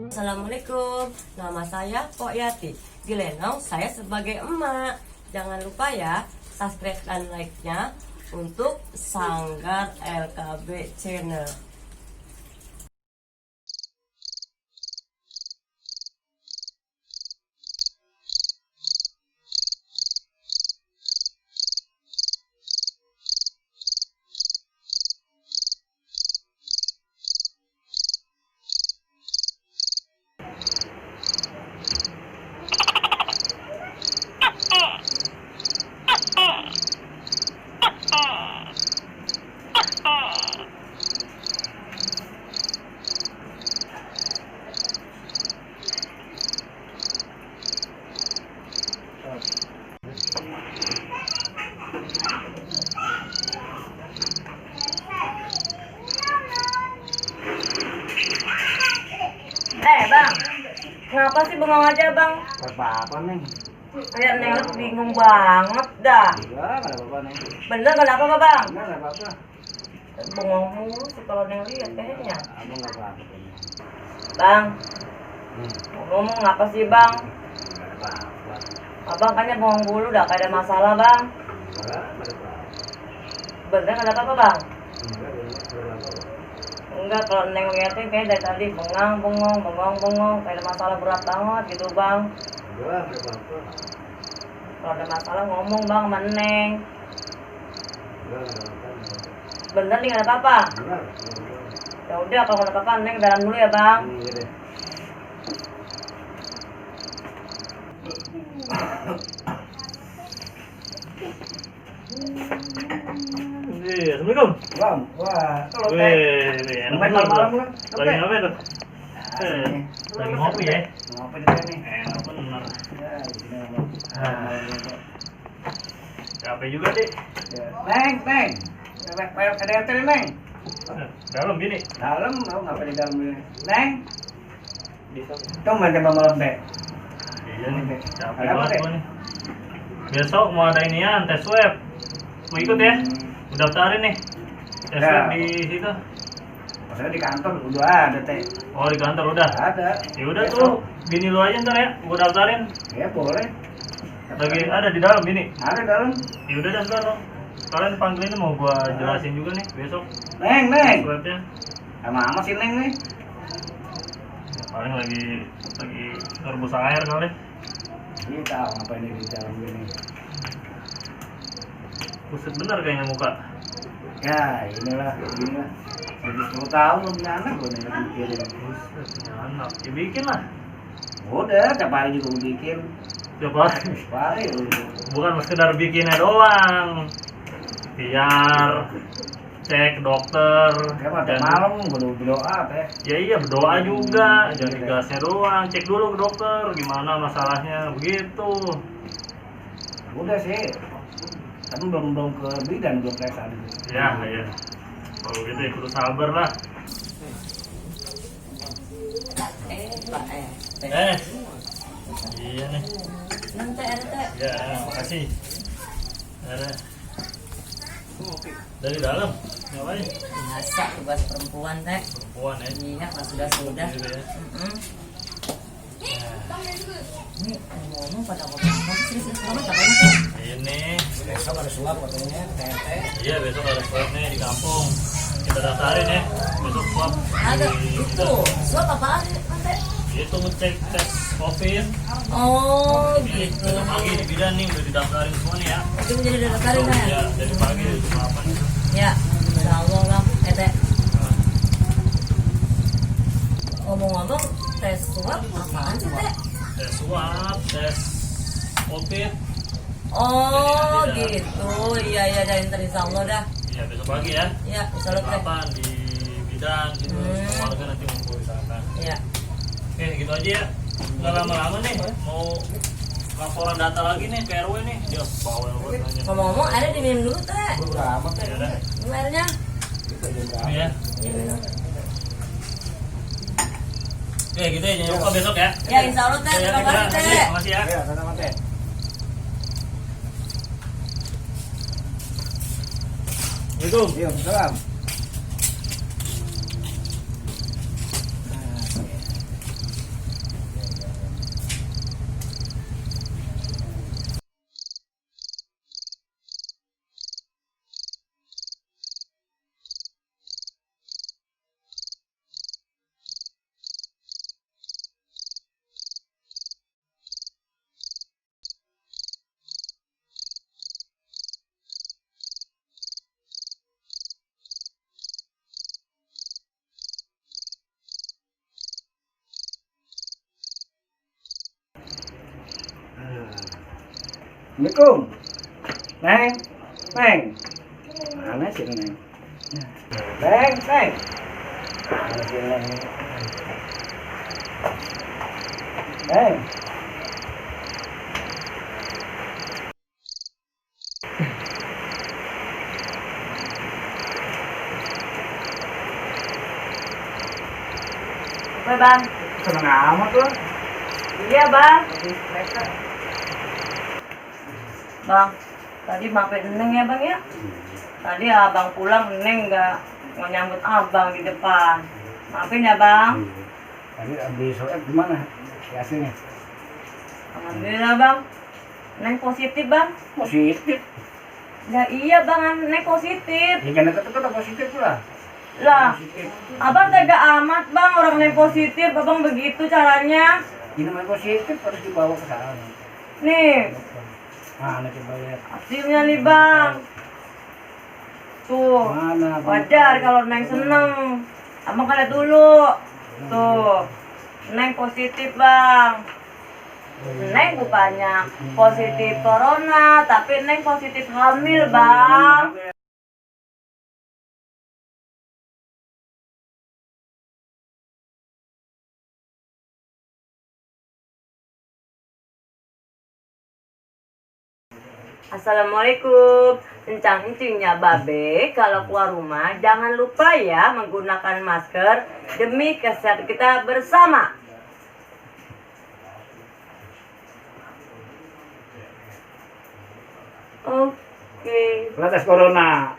Assalamualaikum, nama saya Pok Yati. Di Lenong saya sebagai emak. Jangan lupa ya, subscribe dan like-nya untuk Sanggar LKB Channel. Bang, ngapa sih bengong aja bang? Apa-apa neng? Kayak neng bingung banget dah. Enggak ada apa-apa neng. Bener kenapa bang? Enggak ada apa-apa. Bengong mulu sih kalau neng lihat kayaknya. Abang nggak apa-apa. Bang, ngomong apa sih bang? Enggak ada apa-apa. Abang kayaknya bengong mulu dah, kayak ada masalah bang. Enggak ada apa-apa. Bener kenapa bang? Enggak ada apa-apa. Enggak, kalau neng liatin kayak dari tadi bengong, kayak ada masalah berat banget gitu bang. Enggak ada apa-apa. Kalau ada masalah ngomong bang sama neng. Enggak ada apa-apa. Bener nih nggak ada apa-apa. Enggak. Ya udah kalau nggak ada apa-apa neng dalam dulu ya bang. Iya deh. Assalamualaikum. Bang, wah, kalau teh. Wih, enak Main banget malam-malam tuh. lah. Lagi ngapain tuh? Lagi ngopi ya? Ngopi di sini. Enak bener. Ya, di sini ngopi. Capek juga deh. Neng. Ada RT neng. Dalam gini. Dalam, mau ngapain di dalam ini? Neng. Tuh main coba malam teh. Iya nih, capek Ada apa, banget Teh? gua nih. Besok mau ada inian, tes swab. Mau ikut ya? Udah daftarin nih. Tes Ya. swab di situ. Maksudnya di kantor udah ada teh. Oh, di kantor udah. Ada. Ya udah tuh, bini lu aja ntar ya, gua daftarin. Ya boleh. Lagi ada di dalam bini. Ada dalam. Ya udah dah ntar lo. Kalian panggilin mau gua jelasin juga nih besok Neng. swabnya. Sama ama si Neng nih. Ya, paling lagi ngerebus air kali. Ini tahu ngapain di dalam gini. Buset bener kayaknya muka. Ya inilah. Jadi 10 tahun belum punya anak gue nih lagi mikirin. Buset punya anak. Ya bikin lah. Udah, tiap hari juga gue bikin. Coba. Tiap hari udah. Bukan sekedar bikinnya doang. Biar cek dokter. Kayak pada malam gue berdoa teh. Ya iya berdoa juga. Jangan gasnya doang. Cek dulu ke dokter gimana masalahnya begitu. Udah sih. Tapi belum ke bidan belum periksa dulu. Ya ya. Kalau gitu ya kudu sabar lah. Pak Iya nih. nanti ada. Ya, makasih. Ada. Dari dalam, ngapain? Biasa tugas perempuan teh. Perempuan ya. Iya, pas sudah. Gitu ya. Ini ngomong pada ngomong serius banget katanya teh. Ini. Besok ada suap katanya, teh. Iya besok ada swab nih di kampung. Kita daftarin ya. Besok swab. Ada di- itu. Suap apaan nanti? Itu ngecek tes COVID. Oh Ini gitu. besok pagi di bidan nih udah didaftarin semua nih ya. Itu menjadi daftarin ya? Ya dari pagi dari jam 8 gitu. Ya, insya Allah bang. Teh. Ngomong-ngomong, tes swab apaan sih teh? Tes swab, tes COVID. Oh Jadi, gitu. Iya dari ntar insya Allah dah. Iya besok pagi ya. Ya, insya Allah teh. Kapan di bidan gitu. Keluarga nanti ngumpul di sana. Ya. Oke gitu aja ya. Nggak lama-lama nih mau laporan data lagi nih ke RW nih. Dia bawel banget nanya. Ngomong-ngomong, ada diminum dulu teh. Berapa teh? Ya udah. Ini airnya. Ini ya. Iya minum. Oke gitu ya, jangan lupa besok ya. Ya insya Allah teh, terima kasih teh. Makasih ya. Ya, sama teh. Assalamualaikum. Iya, salam. Assalamualaikum. Neng. Neng. Mana sih Neng? Neng, Neng. Mana sih Neng? Neng. Oke bang. Seneng amat loh. Iya bang. Bang, tadi maafin Neng ya bang ya. Tadi abang pulang Neng nggak mau nyambut abang di depan. Maafin ya bang. Tadi abis sholat gimana? Hasilnya? Alhamdulillah bang. Neng positif bang. Positif. Ya iya bang, Neng positif. Ya kan deket-deket positif lah. Lah, Positif. abang tega amat bang orang Neng positif. Abang begitu caranya. Ini namanya positif harus dibawa ke sana. Nih, Mana coba lihat? hasilnya nih bang. Tuh, Mana? wajar kalau Neng seneng. Abang kan lihat dulu. Tuh, Neng positif bang. Neng bukannya positif corona, tapi Neng positif hamil bang. Assalamualaikum. Encang-encingnya babe, kalau keluar rumah jangan lupa ya menggunakan masker demi kesehatan kita bersama. Oke. Protes corona.